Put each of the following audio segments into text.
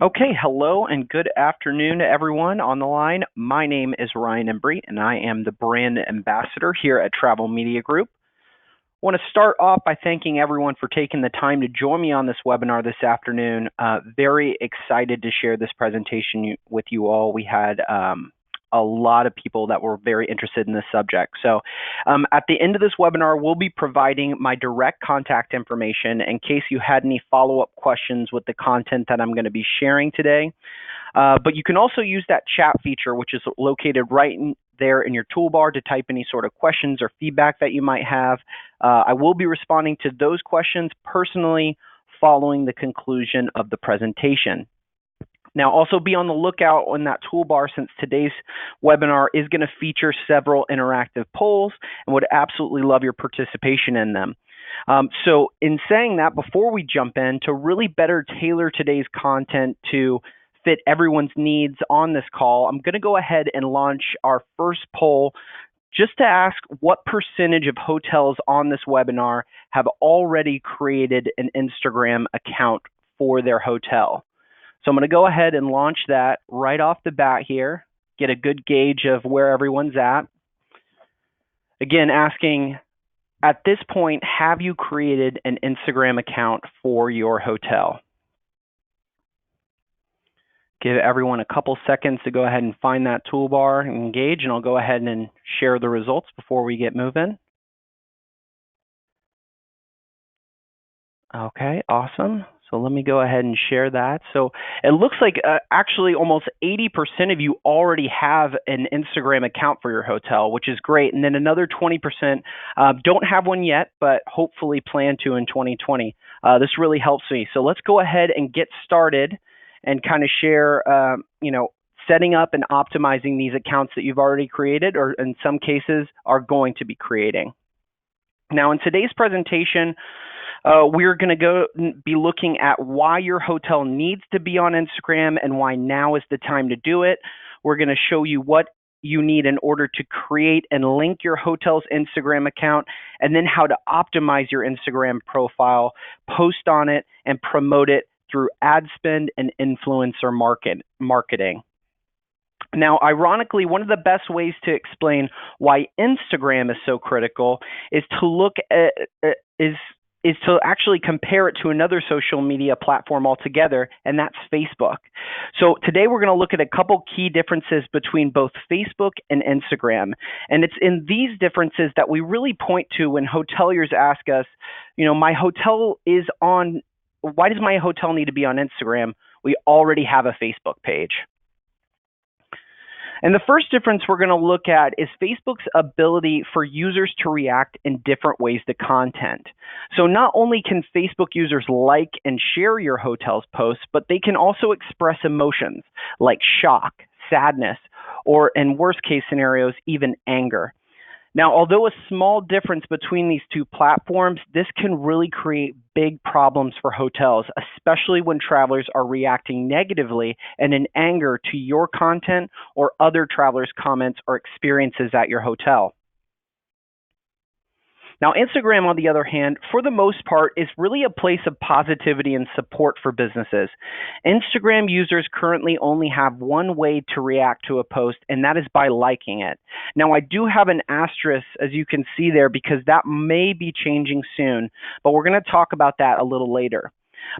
Okay, hello and good afternoon to everyone on the line. My name is Ryan Embry, and I am the brand ambassador here at Travel Media Group. I want to start off by thanking everyone for taking the time to join me on this webinar this afternoon. Very excited to share this presentation with you all. We had a lot of people that were very interested in this subject. So at the end of this webinar, we'll be providing my direct contact information in case you had any follow-up questions with the content that I'm going to be sharing today. But you can also use that chat feature, which is located right there in your toolbar, to type any sort of questions or feedback that you might have. I will be responding to those questions personally following the conclusion of the presentation. Now, also be on the lookout on that toolbar, since today's webinar is going to feature several interactive polls, and would absolutely love your participation in them. So in saying that, before we jump in, to really better tailor today's content to fit everyone's needs on this call, I'm going to go ahead and launch our first poll just to ask what percentage of hotels on this webinar have already created an Instagram account for their hotel. So I'm going to go ahead and launch that right off the bat here, get a good gauge of where everyone's at. Again, asking, at this point, have you created an Instagram account for your hotel? Give everyone a couple seconds to go ahead and find that toolbar and engage, and I'll go ahead and share the results before we get moving. Okay, awesome. So let me go ahead and share that. So it looks like actually almost 80% of you already have an Instagram account for your hotel, which is great. And then another 20% don't have one yet, but hopefully plan to in 2020. This really helps me. So let's go ahead and get started and kind of share, setting up and optimizing these accounts that you've already created, or in some cases are going to be creating. Now, in today's presentation, we're going to be looking at why your hotel needs to be on Instagram and why now is the time to do it. We're going to show you what you need in order to create and link your hotel's Instagram account, and then how to optimize your Instagram profile, post on it, and promote it through ad spend and influencer marketing. Now, ironically, one of the best ways to explain why Instagram is so critical is to look at is to actually compare it to another social media platform altogether, and that's Facebook. So today we're going to look at a couple key differences between both Facebook and Instagram. And it's in these differences that we really point to when hoteliers ask us, my hotel is on, why does my hotel need to be on Instagram? We already have a Facebook page. And the first difference we're going to look at is Facebook's ability for users to react in different ways to content. So not only can Facebook users like and share your hotel's posts, but they can also express emotions like shock, sadness, or in worst case scenarios, even anger. Now, although a small difference between these two platforms, this can really create big problems for hotels, especially when travelers are reacting negatively and in anger to your content or other travelers' comments or experiences at your hotel. Now, Instagram, on the other hand, for the most part, is really a place of positivity and support for businesses. Instagram users currently only have one way to react to a post, and that is by liking it. Now, I do have an asterisk, as you can see there, because that may be changing soon, but we're going to talk about that a little later.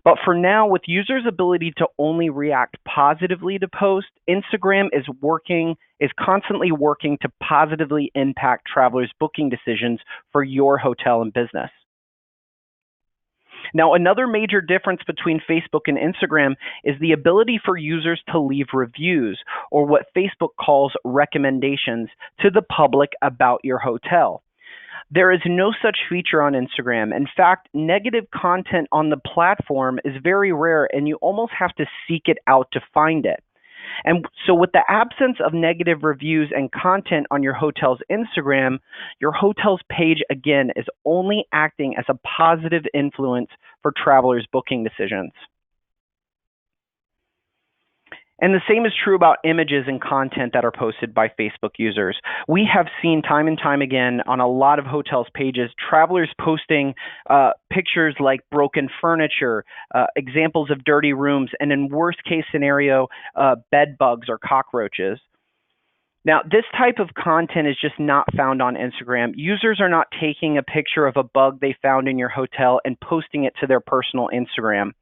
But for now, with users' ability to only react positively to posts, Instagram is constantly working to positively impact travelers' booking decisions for your hotel and business. Now, another major difference between Facebook and Instagram is the ability for users to leave reviews, or what Facebook calls recommendations, to the public about your hotel. There is no such feature on Instagram. In fact, negative content on the platform is very rare, and you almost have to seek it out to find it. And so with the absence of negative reviews and content on your hotel's Instagram, your hotel's page, again, is only acting as a positive influence for travelers' booking decisions. And the same is true about images and content that are posted by Facebook users. We have seen time and time again on a lot of hotels' pages, travelers posting pictures like broken furniture, examples of dirty rooms, and in worst case scenario, bed bugs or cockroaches. Now, this type of content is just not found on Instagram. Users are not taking a picture of a bug they found in your hotel and posting it to their personal Instagram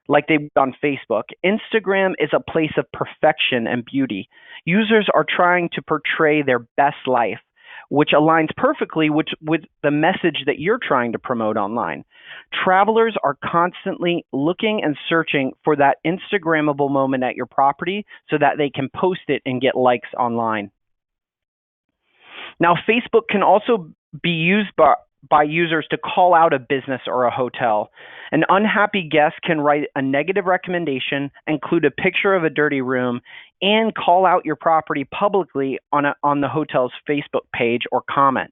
like they would on Facebook. Instagram is a place of perfection and beauty. Users are trying to portray their best life, which aligns perfectly with the message that you're trying to promote online. Travelers are constantly looking and searching for that Instagrammable moment at your property so that they can post it and get likes online. Now, Facebook can also be used by users to call out a business or a hotel. An unhappy guest can write a negative recommendation, include a picture of a dirty room, and call out your property publicly on the hotel's Facebook page or comment.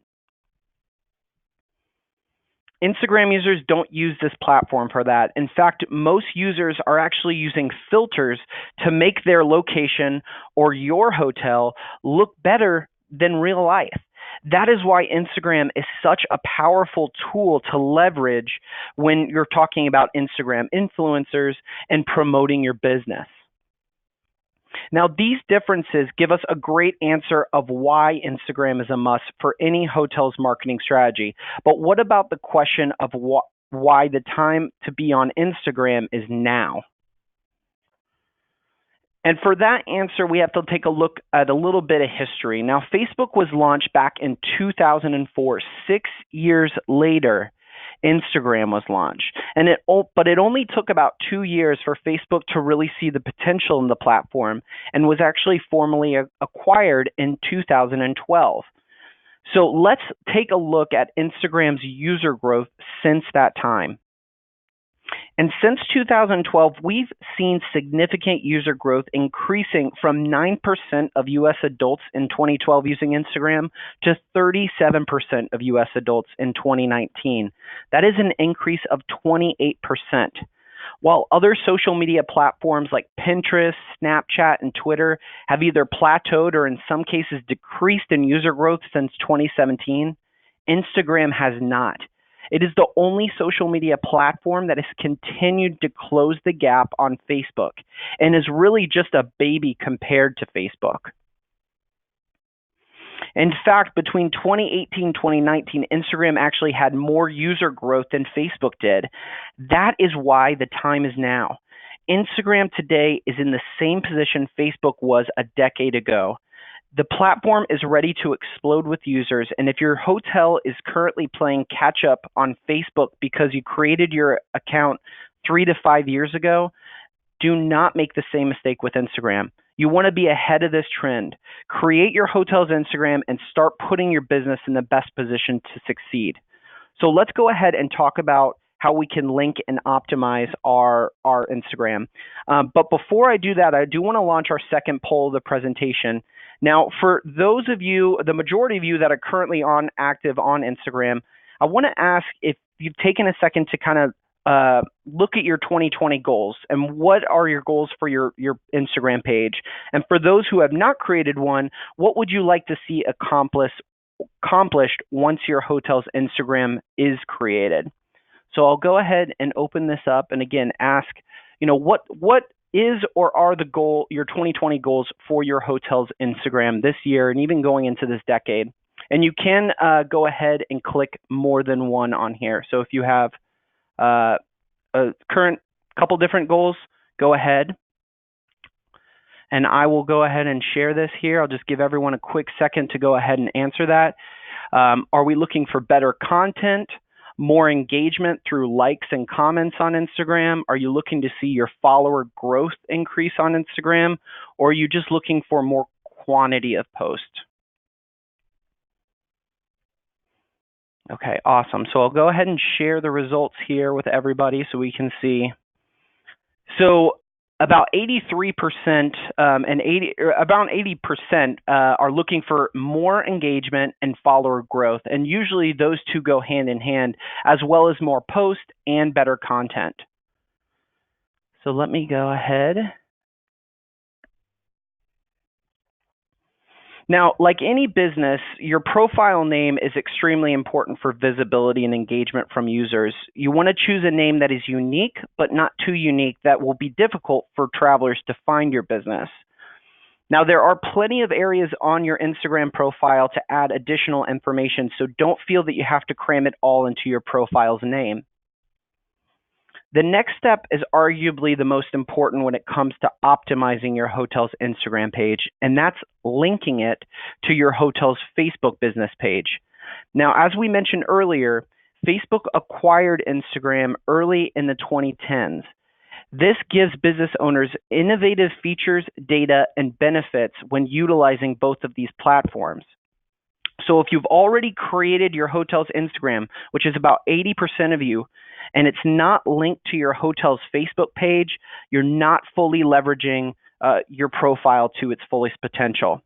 Instagram users don't use this platform for that. In fact, most users are actually using filters to make their location or your hotel look better than real life. That is why Instagram is such a powerful tool to leverage when you're talking about Instagram influencers and promoting your business. Now, these differences give us a great answer of why Instagram is a must for any hotel's marketing strategy. But what about the question of why the time to be on Instagram is now? And for that answer, we have to take a look at a little bit of history. Now, Facebook was launched back in 2004. 6 years later, Instagram was launched. But it only took about 2 years for Facebook to really see the potential in the platform and was actually formally acquired in 2012. So let's take a look at Instagram's user growth since that time. And since 2012, we've seen significant user growth increasing from 9% of U.S. adults in 2012 using Instagram to 37% of U.S. adults in 2019. That is an increase of 28%. While other social media platforms like Pinterest, Snapchat, and Twitter have either plateaued or in some cases decreased in user growth since 2017, Instagram has not. It is the only social media platform that has continued to close the gap on Facebook and is really just a baby compared to Facebook. In fact, between 2018 and 2019, Instagram actually had more user growth than Facebook did. That is why the time is now. Instagram today is in the same position Facebook was a decade ago. The platform is ready to explode with users, and if your hotel is currently playing catch up on Facebook because you created your account 3 to 5 years ago, do not make the same mistake with Instagram. You want to be ahead of this trend. Create your hotel's Instagram and start putting your business in the best position to succeed. So let's go ahead and talk about how we can link and optimize our Instagram. But before I do that, I do want to launch our second poll of the presentation. Now, for those of you, the majority of you that are currently active on Instagram, I want to ask if you've taken a second to kind of look at your 2020 goals and what are your goals for your Instagram page. And for those who have not created one, what would you like to see accomplished once your hotel's Instagram is created? So I'll go ahead and open this up and again ask, what is or are your 2020 goals for your hotel's Instagram this year and even going into this decade? And you can go ahead and click more than one on here. So if you have a current couple different goals, go ahead. And I will go ahead and share this here. I'll just give everyone a quick second to go ahead and answer that. Are we looking for better content? More engagement through likes and comments on Instagram? Are you looking to see your follower growth increase on Instagram? Or are you just looking for more quantity of posts? Okay, awesome. So I'll go ahead and share the results here with everybody so we can see. So about 83% about 80% are looking for more engagement and follower growth, and usually those two go hand in hand, as well as more posts and better content. So let me go ahead Now, like any business, your profile name is extremely important for visibility and engagement from users. You want to choose a name that is unique, but not too unique that will be difficult for travelers to find your business. Now, there are plenty of areas on your Instagram profile to add additional information, so don't feel that you have to cram it all into your profile's name. The next step is arguably the most important when it comes to optimizing your hotel's Instagram page, and that's linking it to your hotel's Facebook business page. Now, as we mentioned earlier, Facebook acquired Instagram early in the 2010s. This gives business owners innovative features, data, and benefits when utilizing both of these platforms. So if you've already created your hotel's Instagram, which is about 80% of you, and it's not linked to your hotel's Facebook page, you're not fully leveraging your profile to its fullest potential.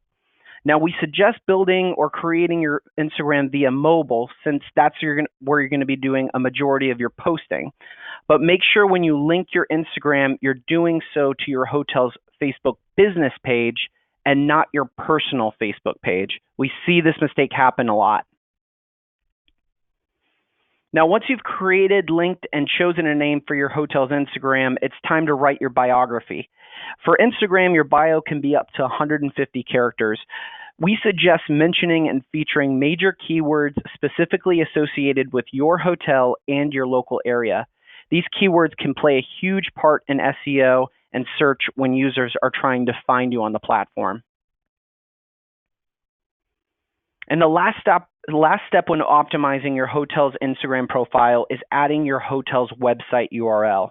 Now, we suggest building or creating your Instagram via mobile, since that's where you're going to be doing a majority of your posting. But make sure when you link your Instagram, you're doing so to your hotel's Facebook business page and not your personal Facebook page. We see this mistake happen a lot. Now, once you've created, linked, and chosen a name for your hotel's Instagram, it's time to write your biography. For Instagram, your bio can be up to 150 characters. We suggest mentioning and featuring major keywords specifically associated with your hotel and your local area. These keywords can play a huge part in SEO and search when users are trying to find you on the platform. And the last step when optimizing your hotel's Instagram profile is adding your hotel's website URL.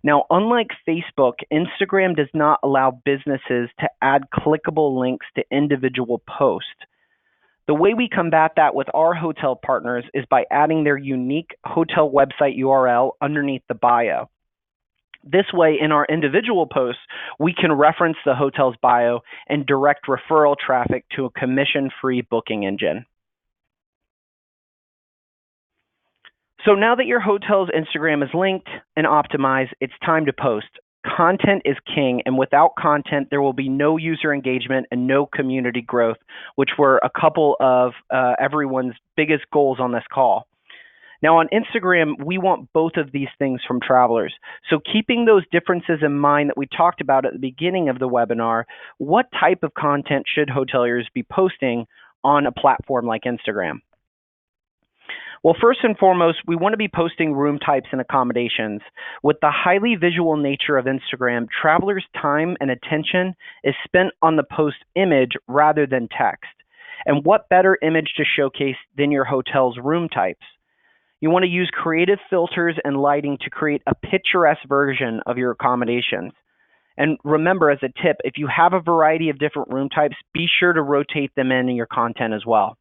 Now, unlike Facebook, Instagram does not allow businesses to add clickable links to individual posts. The way we combat that with our hotel partners is by adding their unique hotel website URL underneath the bio. This way, in our individual posts, we can reference the hotel's bio and direct referral traffic to a commission-free booking engine. So now that your hotel's Instagram is linked and optimized, it's time to post. Content is king, and without content, there will be no user engagement and no community growth, which were a couple of everyone's biggest goals on this call. Now, on Instagram, we want both of these things from travelers. So keeping those differences in mind that we talked about at the beginning of the webinar, what type of content should hoteliers be posting on a platform like Instagram? Well, first and foremost, we want to be posting room types and accommodations. With the highly visual nature of Instagram, travelers' time and attention is spent on the post image rather than text. And what better image to showcase than your hotel's room types? You want to use creative filters and lighting to create a picturesque version of your accommodations. And remember, as a tip, if you have a variety of different room types, be sure to rotate them in your content as well.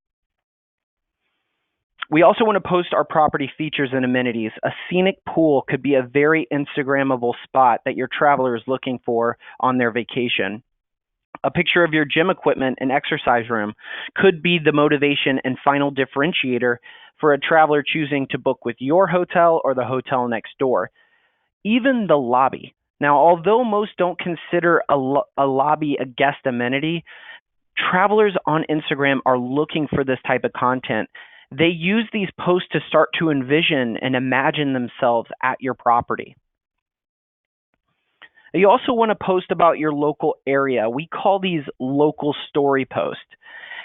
We also want to post our property features and amenities. A scenic pool could be a very Instagrammable spot that your traveler is looking for on their vacation. A picture of your gym equipment and exercise room could be the motivation and final differentiator for a traveler choosing to book with your hotel or the hotel next door. Even the lobby. Now, although most don't consider a lobby a guest amenity, travelers on Instagram are looking for this type of content. They use these posts to start to envision and imagine themselves at your property. You also want to post about your local area. We call these local story posts.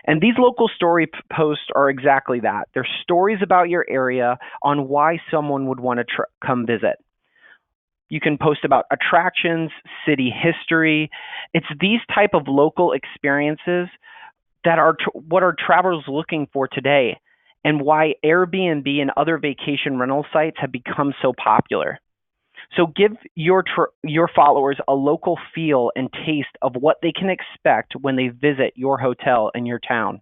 And these local story posts are exactly that. They're stories about your area on why someone would want to come visit. You can post about attractions, city history. It's these type of local experiences that are what are travelers looking for today, and why Airbnb and other vacation rental sites have become so popular. So give your followers a local feel and taste of what they can expect when they visit your hotel in your town.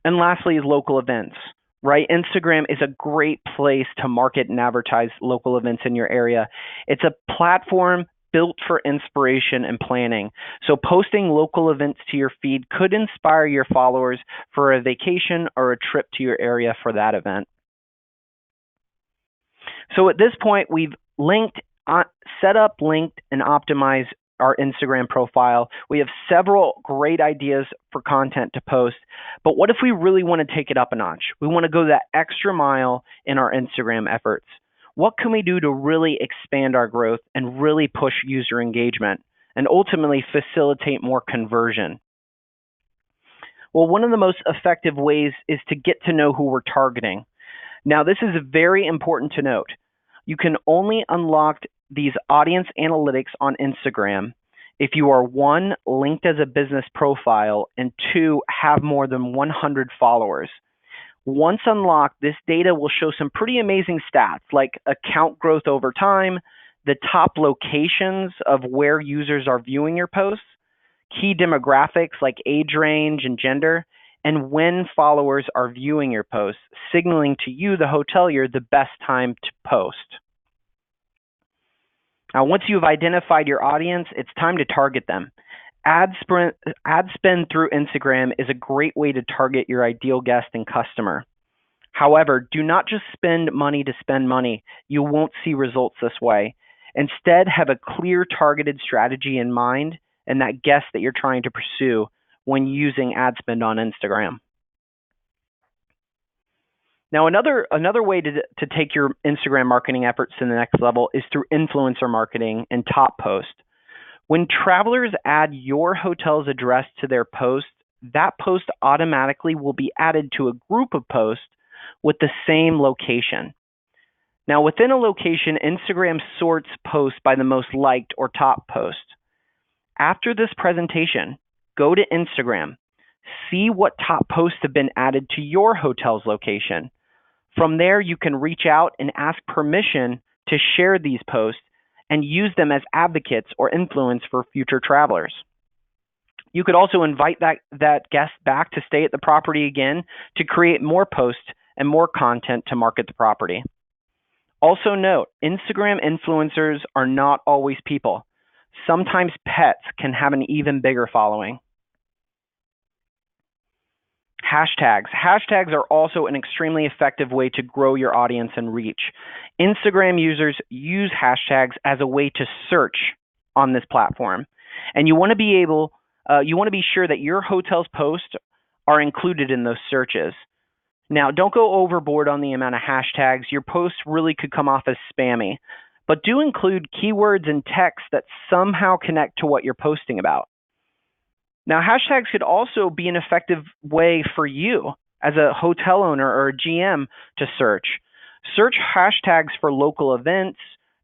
And lastly is local events, right? Instagram is a great place to market and advertise local events in your area. It's a platform built for inspiration and planning. So posting local events to your feed could inspire your followers for a vacation or a trip to your area for that event. So at this point, we've set up, linked, and optimized our Instagram profile. We have several great ideas for content to post, but what if we really want to take it up a notch? We want to go that extra mile in our Instagram efforts. What can we do to really expand our growth and really push user engagement and ultimately facilitate more conversion? Well, one of the most effective ways is to get to know who we're targeting. Now, this is very important to note. You can only unlock these audience analytics on Instagram if you are, 1, linked as a business profile, and 2, have more than 100 followers. Once unlocked, this data will show some pretty amazing stats like account growth over time, the top locations of where users are viewing your posts, key demographics like age range and gender, and when followers are viewing your posts, signaling to you, the hotelier, the best time to post. Now, once you've identified your audience, it's time to target them. Ad spend through Instagram is a great way to target your ideal guest and customer. However, do not just spend money to spend money. You won't see results this way. Instead, have a clear targeted strategy in mind and that guest that you're trying to pursue when using ad spend on Instagram. Now, another way to take your Instagram marketing efforts to the next level is through influencer marketing and top post. When travelers add your hotel's address to their post, that post automatically will be added to a group of posts with the same location. Now, within a location, Instagram sorts posts by the most liked or top post. After this presentation, go to Instagram, see what top posts have been added to your hotel's location. From there, you can reach out and ask permission to share these posts and use them as advocates or influence for future travelers. You could also invite that guest back to stay at the property again to create more posts and more content to market the property. Also note, Instagram influencers are not always people. Sometimes pets can have an even bigger following. Hashtags. Hashtags are also an extremely effective way to grow your audience and reach. Instagram users use hashtags as a way to search on this platform. And you want to be sure that your hotel's posts are included in those searches. Now, don't go overboard on the amount of hashtags. Your posts really could come off as spammy, but do include keywords and text that somehow connect to what you're posting about. Now, hashtags could also be an effective way for you as a hotel owner or a GM to search. Search hashtags for local events,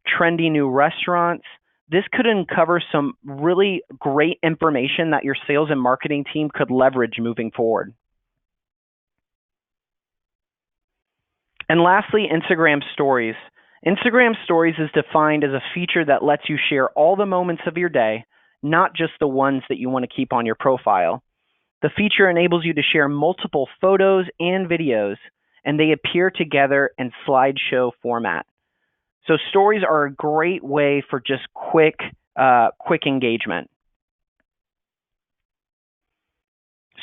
trendy new restaurants. This could uncover some really great information that your sales and marketing team could leverage moving forward. And lastly, Instagram Stories. Instagram Stories is defined as a feature that lets you share all the moments of your day, not just the ones that you want to keep on your profile. The feature enables you to share multiple photos and videos, and they appear together in slideshow format. So stories are a great way for just quick engagement.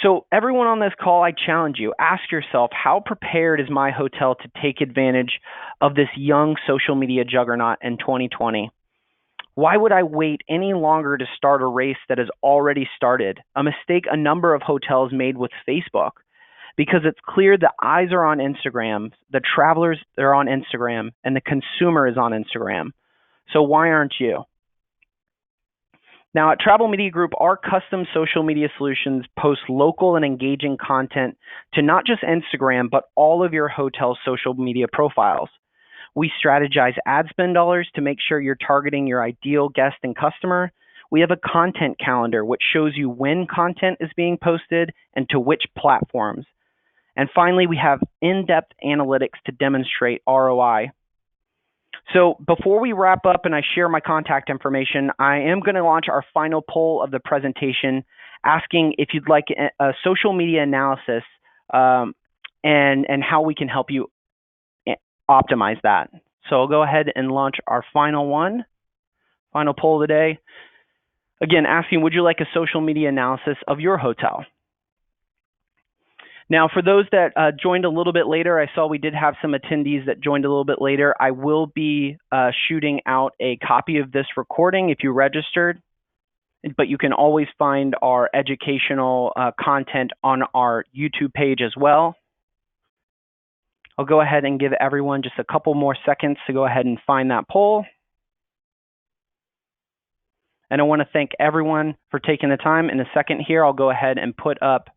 So everyone on this call, I challenge you, ask yourself, how prepared is my hotel to take advantage of this young social media juggernaut in 2020? Why would I wait any longer to start a race that has already started? A mistake a number of hotels made with Facebook, because it's clear the eyes are on Instagram, the travelers are on Instagram, and the consumer is on Instagram. So why aren't you? Now, at Travel Media Group, our custom social media solutions post local and engaging content to not just Instagram, but all of your hotel's social media profiles. We strategize ad spend dollars to make sure you're targeting your ideal guest and customer. We have a content calendar, which shows you when content is being posted and to which platforms. And finally, we have in-depth analytics to demonstrate ROI. So before we wrap up and I share my contact information, I am going to launch our final poll of the presentation, asking if you'd like a social media analysis and how we can help you optimize that. So I'll go ahead and launch our final poll today. Again, asking, would you like a social media analysis of your hotel? Now, for those that joined a little bit later, I saw we did have some attendees that joined a little bit later. I will be shooting out a copy of this recording if you registered. but you can always find our educational content on our YouTube page as well. I'll go ahead and give everyone just a couple more seconds to go ahead and find that poll. And I want to thank everyone for taking the time. In a second here, I'll go ahead and put up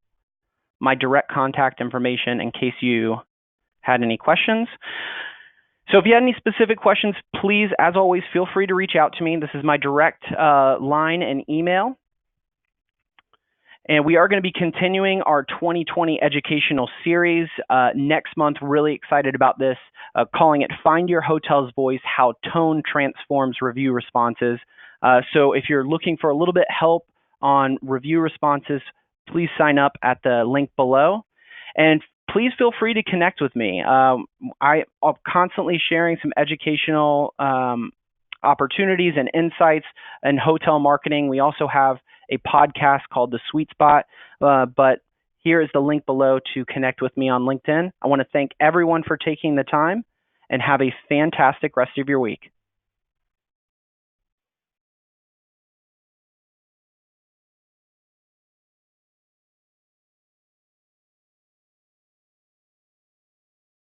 my direct contact information in case you had any questions. So if you had any specific questions, please, as always, feel free to reach out to me. This is my direct line and email. And we are going to be continuing our 2020 educational series next month. Really excited about this, calling it Find Your Hotel's Voice, How Tone Transforms Review Responses. So if you're looking for a little bit help on review responses, please sign up at the link below. And please feel free to connect with me. I'm constantly sharing some educational opportunities and insights in hotel marketing. We also have a podcast called The Sweet Spot, but here is the link below to connect with me on LinkedIn. I want to thank everyone for taking the time and have a fantastic rest of your week.